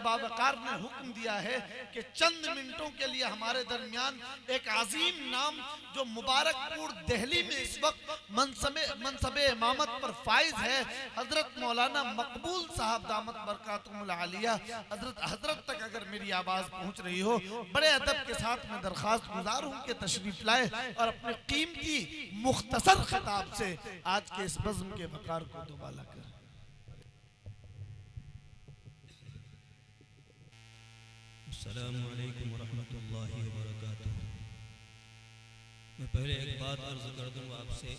बावकार ने हुक्म दिया है कि चंद मिनटों के लिए हमारे दरमियान एक अजीम नाम जो मुबारकपुर दिल्ली में इस वक्त मनसबे इमामत पर फाइज है, हजरत मौलाना मकबूल साहब दामत बरकातुहुल आलिया, हजरत तक अगर मेरी आवाज पहुंच रही हो, बड़े अदब के साथ मैं दरखास्त गुजार हूं कि तशरीफ लाए और अपने कीमती मुख्तसर खिताब से आज के इस बज़्म के वकार को दुबाला करें। अस्सलामु अलैकुम वरहमतुल्लाहि वबरकातुहू। मैं पहले एक बात अर्ज़ कर दूँ आपसे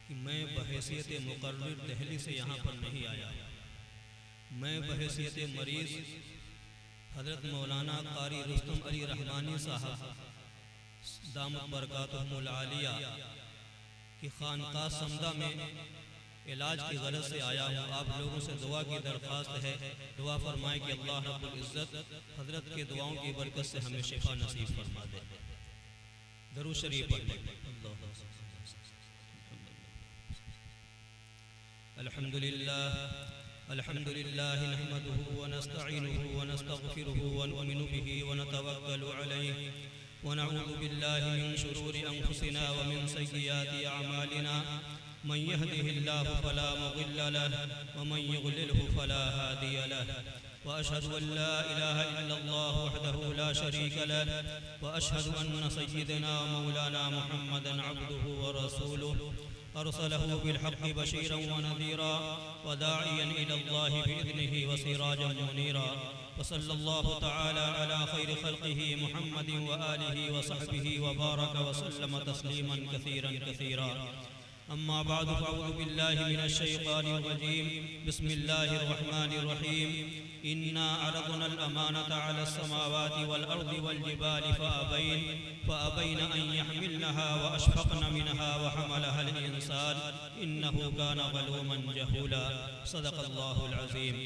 कि मैं बहैसियत मुक़र्रिर दिल्ली से यहाँ पर नहीं आया। मैं बहैसियत मरीज़ हज़रत मौलाना क़ारी रुस्तम अली रहमानी साहब दामत बरकातुहुल आलिया की खानक़ाह समदा में इलाज की गरज से आया हूँ। आप लोगों से दुआ की दरख्वास्त है, दुआ फरमाए कि अल्लाह रब्बुल इज़्ज़त हज़रत के दुआओं की बरकत से हमें शिफा नसीब फरमा दे। दरूद शरीफ पढ़ लें। अल्हम्दुलिल्लाह नहमदुहु व नस्तईनुहुहु व नस्तगफिरुहु व नु'मिनु बिही व नतवक्कलु अलैहि व नऊज़ु बिल्लाहि मिन शुरूरि अंफुसिना व मिन सय्यिआति अअमालिना मन यहदिहिल्लाहु फला मुदिल्ल लहु व मन युद्लिलहु फला हादिय लहु व अशहदु अन ला इलाहा इल्लल्लाह वहदहु ला शरीका लहु व अशहदु अन्न सय्यिदना मौलाना मुहम्मदन अब्दुहु व रसूलुहु अरसलहु बिल हक़्क़ि बशीरन व नज़ीरा व दाइयन इलल्लाहि बिइज़निहि व सिराजन मुनीरा व सल्लल्लाहु तआला अला खैरि खल्क़िहि मुहम्मदिन व आलिहि व सहबिहि व बारक व सल्लम तस्लीमन कसीरन कसीरा। अम्मा बाद फ़अऊज़ु बिल्लाहि मिनश शैतानिर रजीम। बिस्मिल्लाहिर रहमानिर रहीम। इन्ना अरदनल अमानता अलस समावाति वल अर्दि वल जिबालि फ़अबैन अन यहमिलनहा व अशफ़क़न मिनहा व हमलहल इंसान इन्नहु काना ज़लूमन जहूला। सदक़ल्लाहुल अज़ीम।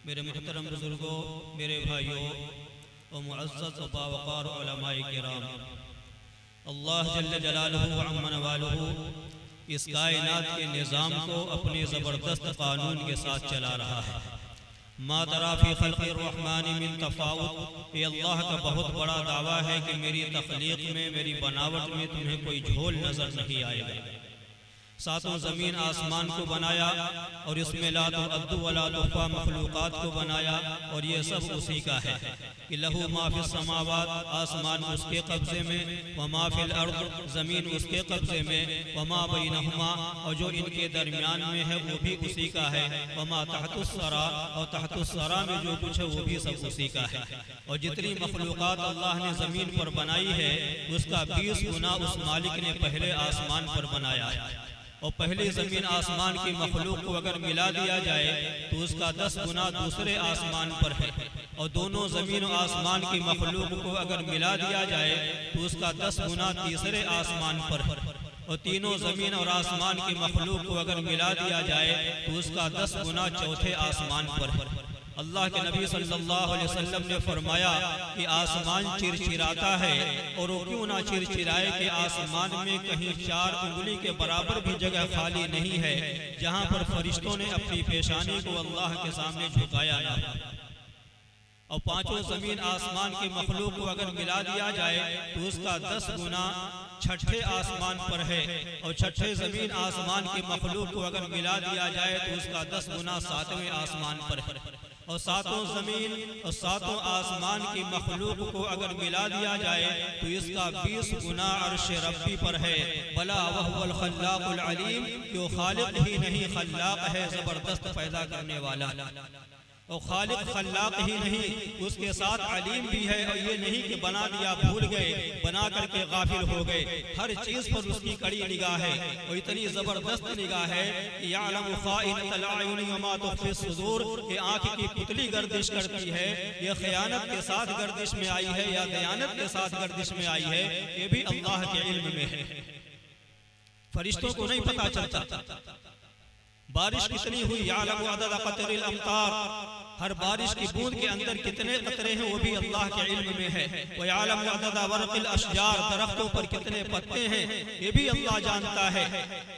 मेरे मुहतरम बुज़ुर्गों, मेरे भाइयों और मुअज़्ज़ज़ व बावक़ार उलमाए किराम, अल्लाह जल्ल जलालुहु व अम्मा नवालुहु इस कायनात के निज़ाम को अपने ज़बरदस्त कानून के साथ चला रहा है। मा तरा फ़ी ख़ल्क़िर रहमानि मिन तफ़ावुत, ये अल्लाह का बहुत बड़ा दावा है कि मेरी तख़लीक़ में, मेरी बनावट में तुम्हें कोई झोल नज़र नहीं आएगा। सातों ज़मीन आसमान को बनाया और इसमें ला तुअद्दु वला तुहसा मखलूक़ात को बनाया और ये सब उसी का है कि लहू मा फ़िस समावात, आसमान उसके कब्ज़े में, व मा फ़िल अर्ज़, ज़मीन उसके कब्ज़े में, व मा बैनहुमा, और जो इनके दरमियान में है वो भी उसी का है, व मा तहतुस सरा, और तहतुस सरा में जो कुछ है वो भी सब उसी का है। और जितनी मखलूक़ात अल्लाह ने ज़मीन पर बनाई है उसका 20 गुना उस मालिक ने पहले आसमान पर बनाया है। और पहले ज़मीन आसमान की मखलूक को अगर मिला दिया जाए तो उसका 10 गुना दूसरे आसमान पर है। और दोनों ज़मीन और आसमान की मखलूक को अगर मिला दिया जाए तो उसका 10 गुना तीसरे आसमान पर है। और तीनों ज़मीन और आसमान की मखलूक को अगर मिला दिया जाए तो उसका 10 गुना चौथे आसमान पर है। अल्लाह के नबी सल्लल्लाहु अलैहि वसल्लम ने फरमाया कि आसमान चिरचिराता है, और वो क्यों ना चिरचिराए कि आसमान में कहीं 4 उंगली के बराबर भी जगह खाली नहीं है जहाँ पर फरिश्तों ने अपनी पेशानी को अल्लाह के सामने झुकाया ना। और पांचों ज़मीन आसमान की मखलूक को अगर मिला दिया जाए तो उसका 10 गुना छठे आसमान पर है। और छठे ज़मीन आसमान की मखलूक को अगर मिला दिया जाए तो उसका 10 गुना 7वें आसमान पर है। और सातों ज़मीन और सातों आसमान की मखलूक को अगर मिला दिया जाए तो इसका 20 गुना अर्श रब्बी पर है। बला वहुवल खल्लाकुल अलीम, जो खालिक ही नहीं खल्लाक है, ज़बरदस्त पैदा करने वाला। और खालिक खल्लाक ही नहीं, उसके साथ अलीम भी है। और ये नहीं कि बना दिया भूल गए, बना करके गाफिल हो गए, हर चीज़ पर उसकी कड़ी निगाह है। और इतनी ज़बरदस्त निगाह है कि यालमु खाइनतल अयुनि व मा तुख्फी सुदूर, कि आँख की पुतली गर्दिश करती है, ये खयानत के साथ गर्दिश में आई है या दयानत के साथ गर्दिश में आई है, ये भी अल्लाह के इल्म में है। फरिश्तों को नहीं पता चलता। बारिश कितनी हुई, यालमु अदद क़तरिल अमतार, हर बारिश की बूंद के अंदर कितने कतरे हैं वो भी अल्लाह के इल्म में है। व यालमु अदद वर्क़िल अशजार, दरख्तों पर कितने पत्ते हैं ये भी अल्लाह जानता है,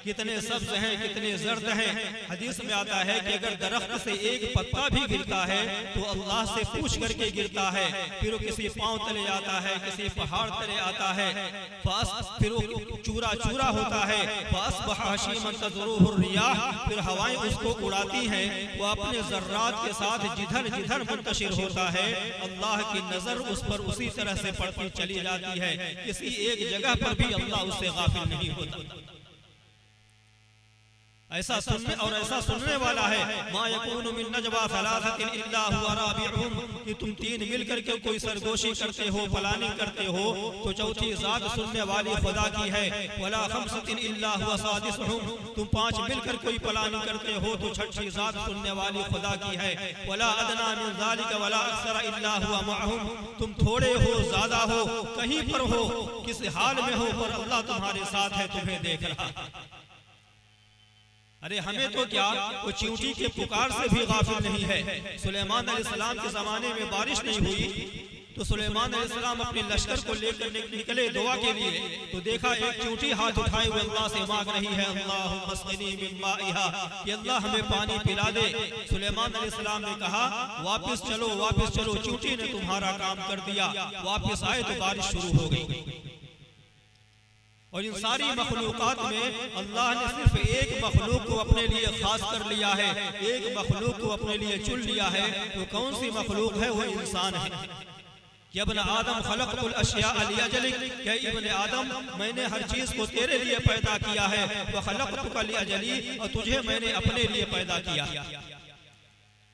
कितने सब्ज हैं कितने जर्द हैं। हदीस में आता है कि अगर दरख्त से एक पत्ता भी गिरता है तो अल्लाह से पूछ करके गिरता है, फिर वो किसी पांव तले आता है, किसी पहाड़ तले आता है, फिर वो चूरा चूरा होता है, फिर हवाएं उसको उड़ाती हैं, वो अपने जर्रात के साथ जिधर जिधर मुंतशिर होता है, अल्लाह की नजर उस पर उसी तरह से पड़ती चली जाती है। किसी एक जगह पर भी अल्लाह उससे गाफिल नहीं होता। ऐसा सुनने और ऐसा सुनने वाला है, मा यकूनु मिन नजवा सलासतिन इल्ला हुवा राबिउहुम, कि तुम तीन मिलकर के कोई सरगोशी करते हो, प्लानिंग करते हो, तो चौथी जात सुनने वाली खुदा की है। वला खमसतिन इल्ला हुवा सादिसुहुम, तुम पांच मिलकर कोई प्लानिंग करते हो तो छठी जात सुनने वाली खुदा की है। वला अदना मिन ज़ालिका वला अक्सर इल्ला हुवा मअहुम, तुम थोड़े हो ज्यादा हो कहीं पर हो किस हाल में हो, पर अल्लाह तुम्हारे साथ है, तुम्हें देख रहा। अरे हमें तो क्या, वो चींटी के पुकार से भी गाफिल नहीं है। सुलेमान अलैहिस्सलाम के जमाने में बारिश नहीं हुई तो सुलेमान अलैहिस्सलाम अपने लश्कर को लेकर निकले दुआ के लिए, तो देखा एक चींटी हाथ उठाए हुए अल्लाह से मांग रही है, अल्लाहुम्मा अस्क़िनी मिन माइहा, कि अल्लाह हमें पानी पिला दे। सुलेमान अलैहिस्सलाम ने कहा वापस चलो वापस चलो, चींटी ने तुम्हारा काम कर दिया। वापस आए तो बारिश शुरू हो गई। और इन सारी मखलूकात में अल्लाह ने सिर्फ एक मखलूक को अपने लिए खास कर लिया है, एक मखलूक को अपने लिए चुन लिया है। तो कौन सी मखलूक है? वो इंसान है। या इब्न आदम खलक़तुल अशिया लिअजलिक, क्या इब्न आदम मैंने हर चीज को तेरे लिए पैदा किया है। व खलक़तुका लिअजली, और तुझे मैंने अपने लिए पैदा किया।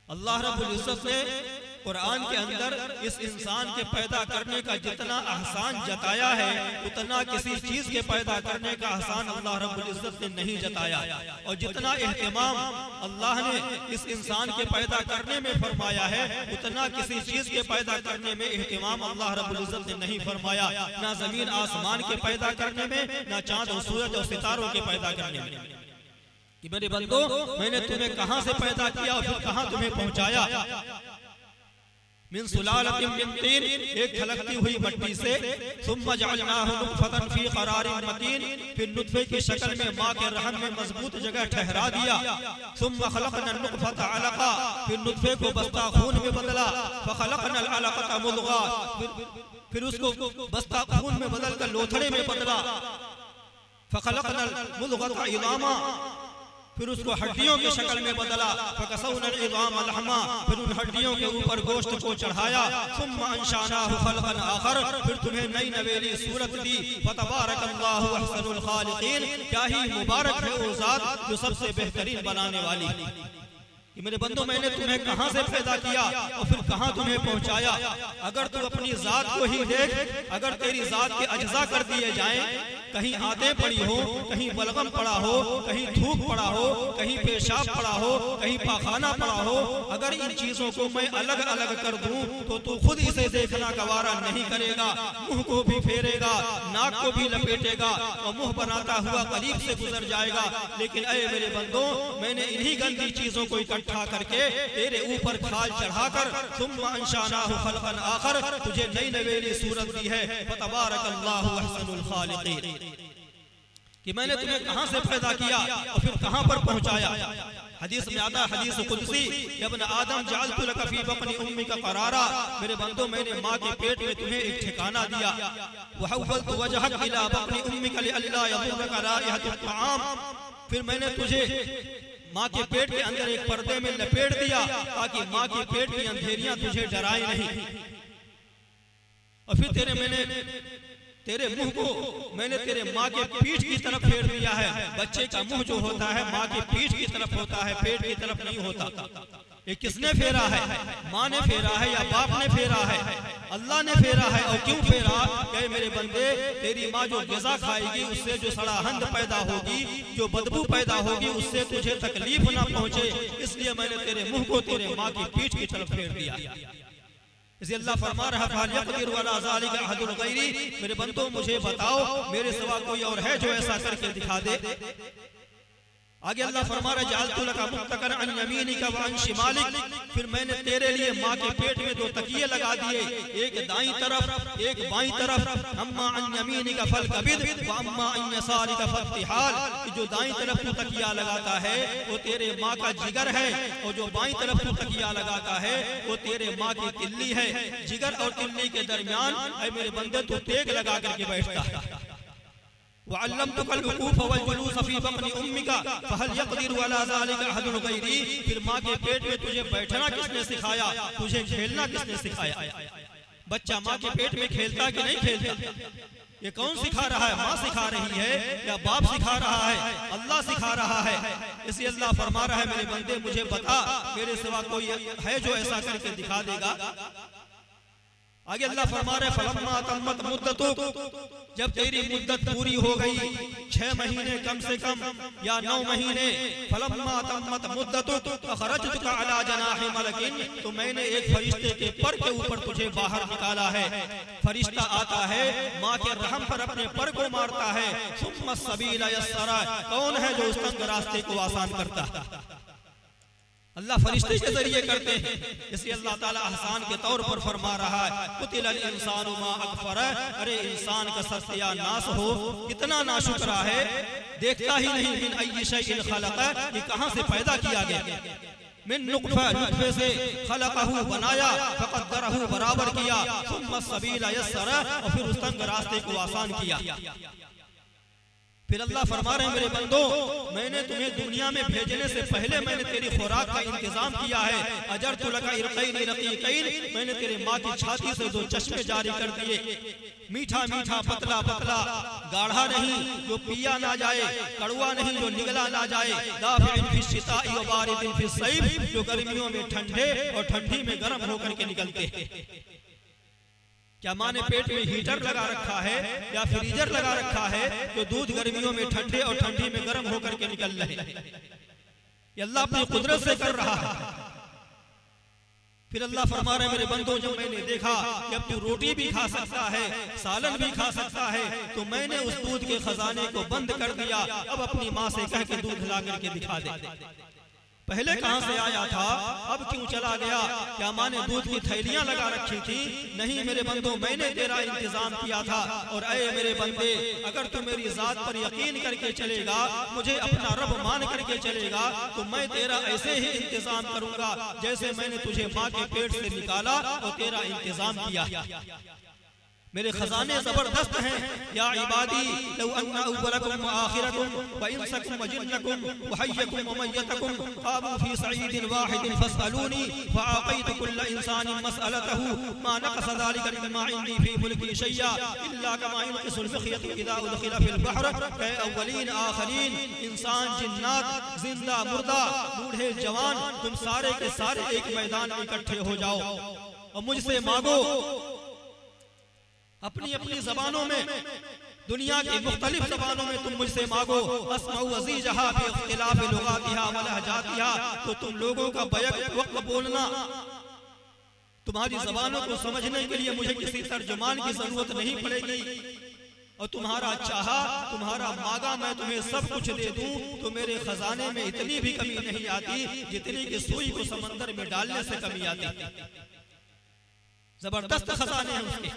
अल्लाह रब्बुल इज्जत ने कुरान के अंदर इस इंसान के पैदा करने का जितना एहसान जताया है, उतना किसी चीज के पैदा करने का एहसान अल्लाह रब्बुल इज्जत ने नहीं जताया। और जितना एहतिमाम अल्लाह ने इस इंसान के पैदा करने में फरमाया है, उतना किसी चीज के पैदा करने में एहतिमाम अल्लाह रब्बुल इज्जत ने नहीं फरमाया। ना जमीन आसमान के पैदा करने में, ना चांद और सूरज और सितारों के पैदा करने में। कि मेरे बंदो, मैंने तुम्हें कहां से पैदा किया और फिर कहां तुम्हें पहुंचाया। मिन सुलालतिन मिन तीन, एक खलकती हुई मिट्टी से, सुम्मा जअलनाहु नुत्फतन फी क़रारिन मकीन, फिर नुत्फे की शक्ल में माँ के रहम में मजबूत जगह ठहरा दिया। सुम्मा खलक़ना नुत्फत अलक़ा, फिर नुत्फे को बस्ता खून में बदला। फ़ख़लक़ना अलक़ता मुद्ग़ा, फिर उसको बस्ता खून में बदल कर लोथड़े में बदला। फ़ख़लक़ना मुद्ग़ता इज़ामा, फिर उसको हड्डियों की शक्ल में बदला। फ़कसौना इज़ाम लहमा, फिर उन हड्डियों के ऊपर गोश्त को चढ़ाया। सुम्मा अंशानाहु ख़ल्क़न आख़र, फिर तुम्हें नई नवेली सूरत दी। फ़तबारकल्लाहु अहसनुल ख़ालिक़ीन, क्या ही मुबारक है वो ज़ात जो सबसे बेहतरीन बनाने वाली। कि मेरे बंदो, मैंने तुम्हें कहां से पैदा किया और फिर कहां तुम्हें पहुंचाया। अगर तू अपनी जात को ही देख, अगर तेरी जात के अज्जा कर दिए जाएं, कहीं आते पड़ी हो, कहीं बलगम पड़ा हो, कहीं थूक पड़ा हो, कहीं पेशाब पड़ा हो, कहीं पाखाना पड़ा हो, अगर इन चीजों को मैं अलग अलग कर दूं तो तू खुद इसे देखना गवारा नहीं करेगा। मुंह को भी फेरेगा, नाक को भी लपेटेगा और मुंह बनाता हुआ करीब से गुजर जाएगा। लेकिन ऐ मेरे बंदो, मैंने इन्हीं गंदी चीजों को इकट्ठा करके तेरे ऊपर खाल चढ़ाकर सुम्मा अंशानाहु ख़ल्क़न आख़र, तुझे नई नवेली सूरत दी है। फ़तबारकल्लाहु अहसनुल ख़ालिक़ीन, कि मैंने तुम्हें कहां से पैदा किया और फिर कहां पर पहुंचाया। हदीस में आता है, हदीस कुदसी, या इब्न आदम जअलतु लका फी बत्नि उम्मिका क़रारा, मेरे बंदो मैंने माँ के पेट में तुम्हें एक ठिकाना दिया। व हव्वलतु वजहक इला बत्नि उम्मिका लिअल्ला यज़ुरका राइहतुत तआम, फिर मैंने तुझे माँ के पेट के अंदर एक पर्दे में लपेट दिया ताकि माँ के पेट की अंधेरियां तुझे डराए नहीं। और फिर तेरे मुंह को मैंने तेरे माँ के पीठ की तरफ फेर दिया है। बच्चे का मुंह जो होता है माँ की पीठ की तरफ होता है, पेट की तरफ नहीं होता। ये किसने फेरा है? माँ ने फेरा है या बाप ने फेरा है? अल्लाह ने फेरा है। और क्यों फेरा? कि मेरे बंदे, तेरी माँ जो ग़िज़ा खाएगी उससे जो सड़ाहंद पैदा होगी, जो बदबू पैदा होगी, उससे तुझे तकलीफ ना पहुंचे, इसलिए मैंने तेरे मुंह को तेरे माँ की पीठ की तरफ फेर दिया। इसलिए अल्लाह फरमा रहा है, मेरे बंदो मुझे बताओ, मेरे सिवा कोई और है जो ऐसा करके दिखा दे? आगे अल्लाह फरमा रहा है, जअल्तु लका मुत्तकन अन यमीनिका व अन शिमालिक, फिर मैंने तेरे लिए माँ के पेट में 2 तकिए लगा दिए, एक दाईं तरफ एक बाईं तरफ। अम्मा अन यमीनिका फलकबिद व अम्मा अन यसारिका फत्तिहाल, जो दाईं तरफ तू तकिया लगाता है वो तेरे माँ का जिगर है, और जो बाईं तरफ तू तकिया लगाता है वो तेरे माँ की तिल्ली है। जिगर और तिल्ली के दरमियान ऐ मेरे बंदे तू तेग लगा करके बैठता है। फिर माँ के पेट में तुझे बैठना किसने सिखाया? तुझे खेलना किसने सिखाया? बच्चा माँ के पेट में खेलता कि नहीं खेलता? ये कौन सिखा रहा है? माँ सिखा रही है या बाप सिखा रहा है? अल्लाह सिखा रहा है। इसलिए अल्लाह फरमा रहा है, मेरे बंदे मुझे बता, मेरे सिवा कोई है जो ऐसा करके दिखा देगा? आगे अल्लाह फरमा रहे, फलम्मा तम्मत मुद्दतुक, जब तेरी मुद्दत पूरी हो गई, 6 महीने कम से कम या 9 महीने, फलम्मा तम्मत मुद्दतुक अखरजतुका अला जनाहि मलकिन, तो मैंने एक फरिश्ते के पर के ऊपर तुझे बाहर निकाला है। फरिश्ता आता है, माँ के रहम पर अपने पर को मारता है। सुम्मा सबीला यस्सरा, कौन है जो उस तंग रास्ते को आसान करता है? अल्लाह फरिश्ते के जरिए करते हैं। इसलिए अल्लाह ताला एहसान के तौर पर फरमा रहा है, कुतिल इंसानु मा अकफर, अरे इंसान का सत्यानाश हो, कितना नाशुक्रा है, देखता ही नहीं। मिन अय्यि शैइन खलक़, ये कहां से पैदा किया गया? मिन नुक़्फ़ा, नुक़्फ़े से, खलक़हु बनाया, फ़क़द्दरहु बराबर किया, सुम्मा सबीला यस्सरा, और फिर उस तंग रास्ते को आसान किया। फिर अल्लाह फरमा रहे हैं, मेरे बंदो, मैंने तुम्हें दुनिया में भेजने से पहले मैंने तेरी खुराक का इंतजाम किया है। अजरतु लका इरक़ैन रक़ीक़ैन, मैंने तेरे माँ की छाती से 2 चश्मे जारी कर दिए, मीठा मीठा, पतला पतला, गाढ़ा नहीं जो पिया ना जाए, कड़वा नहीं जो निगला ना जाए, दाफ़िअन फ़िश शिताइ व बारिदिन फ़िस सैफ़, जो गर्मियों में ठंडे और ठंडी में गर्म होकर के निकलते हैं। क्या माँ ने पेट में हीटर लगा रखा है या फ्रीजर लगा रखा है जो दूध गर्मियों में ठंडे और ठंडी में गर्म होकर के निकल रहे? ये अल्लाह अपनी कुदरत से कर रहा है। फिर अल्लाह फरमा रहे, मेरे बंदों, जब मैंने देखा कि अब तू रोटी भी खा सकता है, सालन भी खा सकता है, तो मैंने उस दूध के खजाने को बंद कर दिया। अब अपनी माँ से कह के दूध ला करके दिखा दे। पहले कहां से आया था, अब क्यों चला गया? क्या माँ ने दूध की थैलियां लगा रखी थी? नहीं मेरे बंदो, मैंने तेरा इंतजाम किया था। और ऐ मेरे बंदे, अगर तू मेरी जात पर यकीन करके चलेगा, मुझे अपना रब मान करके चलेगा, तो मैं तेरा ऐसे ही इंतजाम करूंगा जैसे मैंने तुझे माँ के पेट से निकाला और तेरा इंतजाम किया। मेरे खजाने जबरदस्त हैं। या इबादी लौ अन्ना अव्वलकुम व आखिरकुम व इंसकुम व जिन्नकुम व हय्यकुम व मय्यतकुम क़ामू फी सईदिन वाहिदिन फस्अलूनी फ़अअतैतु कुल्ल इंसानिन मसअलतहु मा नक़स ज़ालिका मिम्मा इंदी फी मुल्की शय्या इल्ला कमा युनक़िसुल मिख़यतु इज़ा उदख़िला फिल बहर। ऐ अव्वलीन आखिरीन, इंसान जिन्नात, जिंदा मुर्दा, बूढ़े जवान, तुम सारे के सारे एक मैदान में इकट्ठे हो जाओ और मुझसे मांगो। अपनी अपनी जबानों में, दुनिया की मुख्तलिफ जबानों में तुम मुझसे मांगो। अस्माउ अज़ीज़हा बि इख्तिलाफ़ लुग़ातिहा व लहजातिहा, तो तुम लोगों का बैक वक्त बोलना, तुम्हारी जबानों को समझने के लिए मुझे किसी तर्जुमान की जरूरत नहीं पड़ेगी। और तुम्हारा चाहा, तुम्हारा मांगा मैं तुम्हें सब कुछ दे दूं, तो मेरे खजाने में इतनी भी कमी नहीं आती जितनी कि सुई को समंदर में डालने से कमी आती। जबरदस्त खजाने हैं उसके।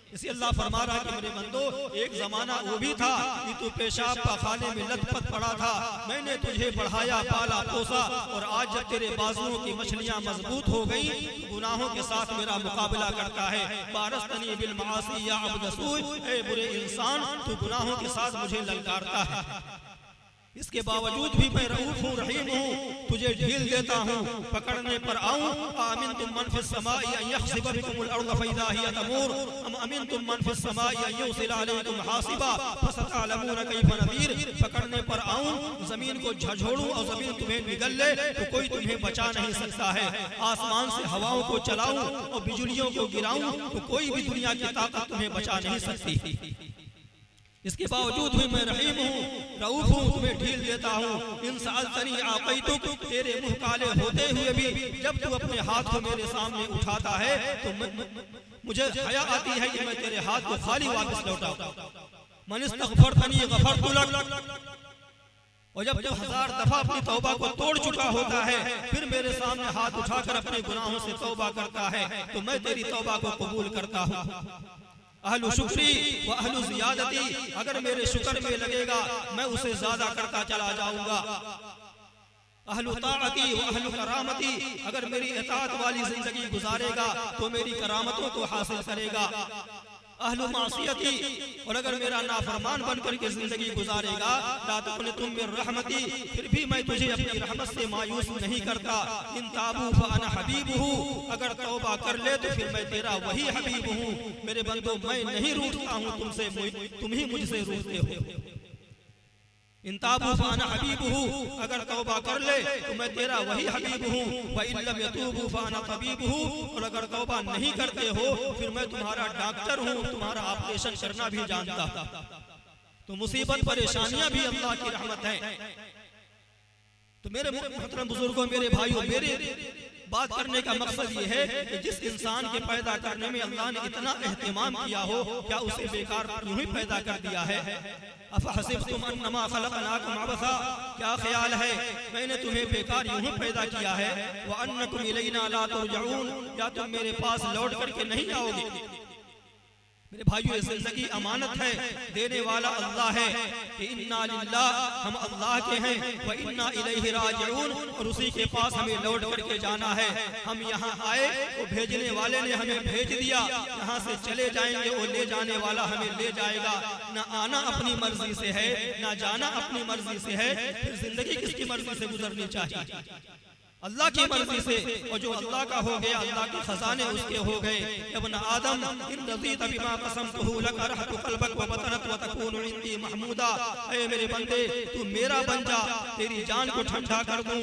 इसी अल्लाह फरमा रहा है कि मेरे बंदो, एक जमाना वो भी था कि तू पेशाब खाने में लथपथ पड़ा था, मैंने तुझे बढ़ाया, पाला, पोसा, और आज जब तेरे बाजुओं की मछलियां मजबूत हो गई, गुनाहों के साथ मेरा मुकाबला करता है। बारस्तनी बिल मासी या अब्दसूई, ऐ बुरे इंसान, तू गुनाहों के साथ मुझे ललकारता है। इसके बावजूद भी मैं रऊफ हूँ, रहीम हूँ, तुझे ढील देता हूँ, पकड़ने पर आऊँ। आमिनतुम मन फिस समाई अन यख्सिफ बिकुमुल अर्द फइज़ा हिय तमूर अम अमिनतुम मन फिस समाई अन युरसिल अलैकुम हासिबा फसतअलमून कैफ नज़ीर। पकड़ने पर आऊँ, जमीन को झकझोरूं और जमीन तुम्हें निगल ले तो कोई तुम्हें बचा नहीं सकता है। आसमान से हवाओं को चलाऊं और बिजलियों को गिराऊं तो कोई भी दुनिया की ताकत तुम्हें बचा नहीं सकती। इसके बावजूद भी मैं रहीम हूँ, रऊफ हूँ, तुम्हें ढील देता हूँ। इन सअलतनी आक़ैतुक, तेरे मुँह काले होते हुए भी जब तू अपने हाथ को मेरे सामने उठाता है तो मुझे हया आती है कि मैं तेरे हाथ को खाली वापस लौटाऊं। मन इस्तग़फ़रतनी गफ़रतु लक, और जब तू 1000 दफा अपनी तौबा को तोड़ चुका होता है फिर मेरे सामने हाथ उठाकर अपने गुनाहों से तौबा करता है तो मैं तेरी तौबा को कबूल करता हूँ। अहलु शुक्री व अहलु ज़ियादती, अगर मेरे शुक्र में लगेगा मैं उसे ज्यादा करता चला जाऊंगा। अहलु ताअती व अहलु करामती, अगर मेरी इताअत वाली जिंदगी गुजारेगा तो मेरी करामतों को हासिल करेगा। अहलु मासियती, और अगर मेरा नाफरमान बनकर के जिंदगी गुजारेगा ला तुम मेरी रहमती, फिर भी मैं तुझे अपनी रहमत से मायूस नहीं करता। इन ताबू फअना हबीबुहु, अगर तौबा कर ले तो फिर मैं तेरा वही हबीब हूँ। मेरे बंदो मैं नहीं रूठता हूँ तुमसे, तुम ही मुझसे रूठते हो। इन ताबू फअना हबीबुहु, अगर तौबा कर ले तो मैं तेरा वही हबीब हूँ। व इन लम यतूबू फअना तबीबुहु, और अगर तौबा नहीं करते हो फिर मैं तुम्हारा डॉक्टर हूँ, तुम्हारा ऑपरेशन करना भी जानता। तो मुसीबत परेशानियां भी अल्लाह की रहमत है। तो मेरे मोहतरम बुजुर्गों, मेरे भाइयों, मेरे बात करने का मकसद ये है कि जिस इंसान के पैदा करने में अल्लाह ने इतना एहतिमाम किया हो, क्या उसे बेकार यूं ही पैदा कर दिया है? अफहसिबतुम अन्नमा खलक़नाकुम अबसा, क्या ख्याल है मैंने तुम्हें बेकार यूं ही पैदा किया है? व अन्नकुम इलैना ला तुरजऊन, या तुम मेरे पास लौट करके नहीं आओगे? मेरे भाइयों, ये जिंदगी अमानत है, देने वाला अल्लाह है। कि इन्ना लिल्लाह, हम अल्लाह के हैं, व इन्ना इलैहि राजिऊन, और उसी के पास हमें लौट करके जाना है। हम यहाँ आए वो भेजने वाले ने हमें भेज दिया, यहाँ से चले जाएंगे वो ले जाने वाला हमें ले जाएगा। ना आना अपनी मर्जी से है, ना जाना अपनी मर्जी से है, फिर जिंदगी किसकी मर्जी से गुजरनी चाहिए? अल्लाह की मर्जी से। और जो अल्लाह का हो गया, अल्लाह के खजाने उसके हो गए। इब्न आदम इन रज़ीत बिमा क़समतुहु लक रहतु क़ल्बक व बतनक व तकूनु इंदी महमूदा, ऐ मेरे बंदे तू मेरा बन जा, तेरी जान को ठंडा कर दूं,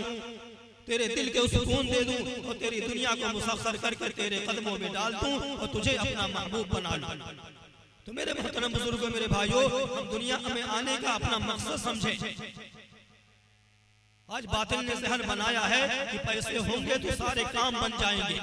तेरे दिल के सुकून दे दूं, और तेरी दुनिया को मुसख्खर करके तेरे कदमों में डाल दूं और तुझे अपना महबूब बना लूं। तो मेरे मोहतरम बुजुर्गों, मेरे भाइयों, हम दुनिया में आने का अपना मकसद समझें। आज बातिल ने जहन बनाया है कि पैसे होंगे तो सारे काम बन जाएंगे,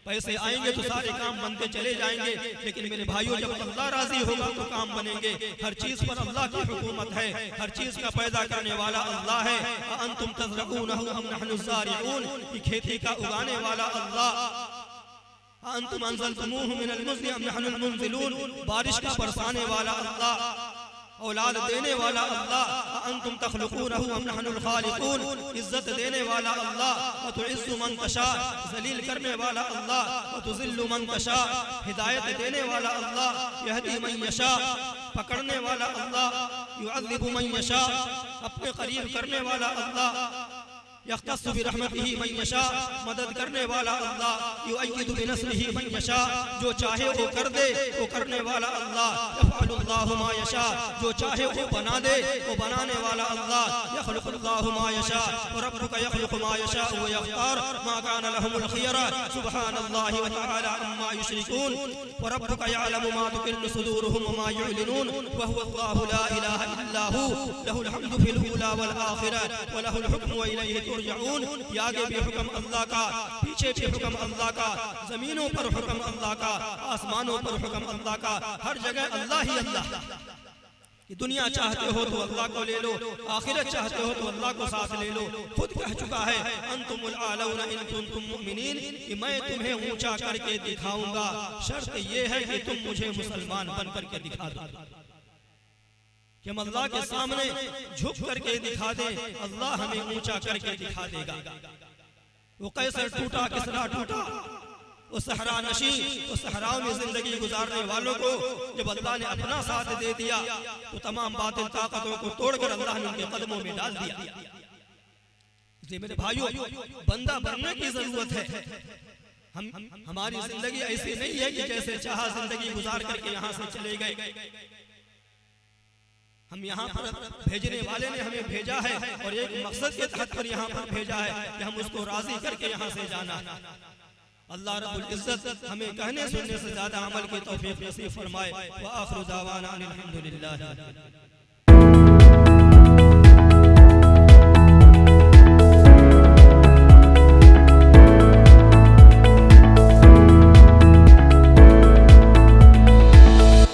पैसे आएंगे तो सारे काम बनते चले जाएंगे। लेकिन मेरे भाइयों, जब अल्लाह राजी होगा तो काम बनेंगे। हर चीज पर अल्लाह की हुकूमत है, हर चीज का पैदा करने वाला अल्लाह है। अंतुम तज़रऊनहु अम नहनु ज़ारिऊन, कि खेती का उगाने वाला अल्लाह। अंतुम अंज़लतुमूहु मिनल मुज़्नि अम नहनुल मुंज़िलून, बारिश का बरसाने वाला अल्लाह, औलाद देने वाला अल्लाह। अंतुम तख्लुकूनहु अम नहनुल खालिकून, इज्जत देने वाला अल्लाह। व तुइज़्ज़ु मन तशा, ज़लील करने वाला अल्लाह। व तुज़िल्लु मन तशा, हिदायत देने वाला अल्लाह। यहदी मन यशा, पकड़ने वाला अल्लाह। युअज़्ज़िबु मन यशा, अपने करीब करने वाला अल्लाह। यख्तस्सु बिरहमतिही मन यशा, मदद करने वाला अल्लाह। युअय्यिदु बिनस्रिही मन यशा, जो चाहे वो कर दे, वो करने वाला अल्लाह। यफ़अलुल्लाहु मा यशा, जो चाहे वो बना दे, वो बनाने वाला अल्लाह। यख़लुक़ुल्लाहु मा यशा व रब्बुका यख़लुक़ु मा यशा व यख्तार मा कान लहुमुल खियरा, सुब्हानल्लाहि व तआला अम्मा युश्रिकून। व रब्बुका यअलमु मा तुकिन्नु सुदूरुहुम व मा युअलिनून व हुवल्लाहु ला इलाहा इल्ला हु, लहुल हम्दु फिल ऊला वल आखिरह व लहुल हुक्मु व इलैहि तुरजऊन। आगे भी हुक्म अल्लाह का, पीछे भी हुक्म अल्लाह का, जमीनों पर हुक्म अल्लाह का, आसमानों पर हुक्म अल्लाह का, हर जगह अल्लाह ही अल्लाह। कि दुनिया चाहते हो तो अल्लाह को ले लो, आखिरत चाहते हो तो अल्लाह को साथ ले लो। खुद कह चुका है अंतुमुल आलौना इन कुंतुम मुमिनीन, कि मैं तुम्हें ऊंचा करके दिखाऊंगा, शर्त ये है कि तुम मुझे मुसलमान बन करके दिखा दो। कि हम अल्लाह के सामने झुक करके दिखा दे, अल्लाह हमें ऊंचा करके दिखा देगा। वो कैसे टूटा, किसरा टूटा, उस सहरा नशी, उस सहराओं में जिंदगी गुजारने वालों को जब अल्लाह ने अपना साथ दे दिया तो तमाम बातिल ताकतों को तोड़कर अल्लाह ने उनके कदमों में डाल दिया। इसलिए मेरे भाइयों, बंदा बनने की जरूरत है। हमारी जिंदगी ऐसी नहीं है कि जैसे चाहा जिंदगी गुजार करके यहाँ से चले गए। हम यहाँ पर भेजने वाले ने हमें भेजा है और एक मकसद के तहत पर यहाँ पर भेजा है कि हम उसको राजी करके यहाँ से जाना। अल्लाह रब्बुल इज्जत हमें कहने सुनने से ज्यादा अमल की तौफीक नसीब फरमाए। व आखिरु दावाना अनिल हम्दुलिल्लाह।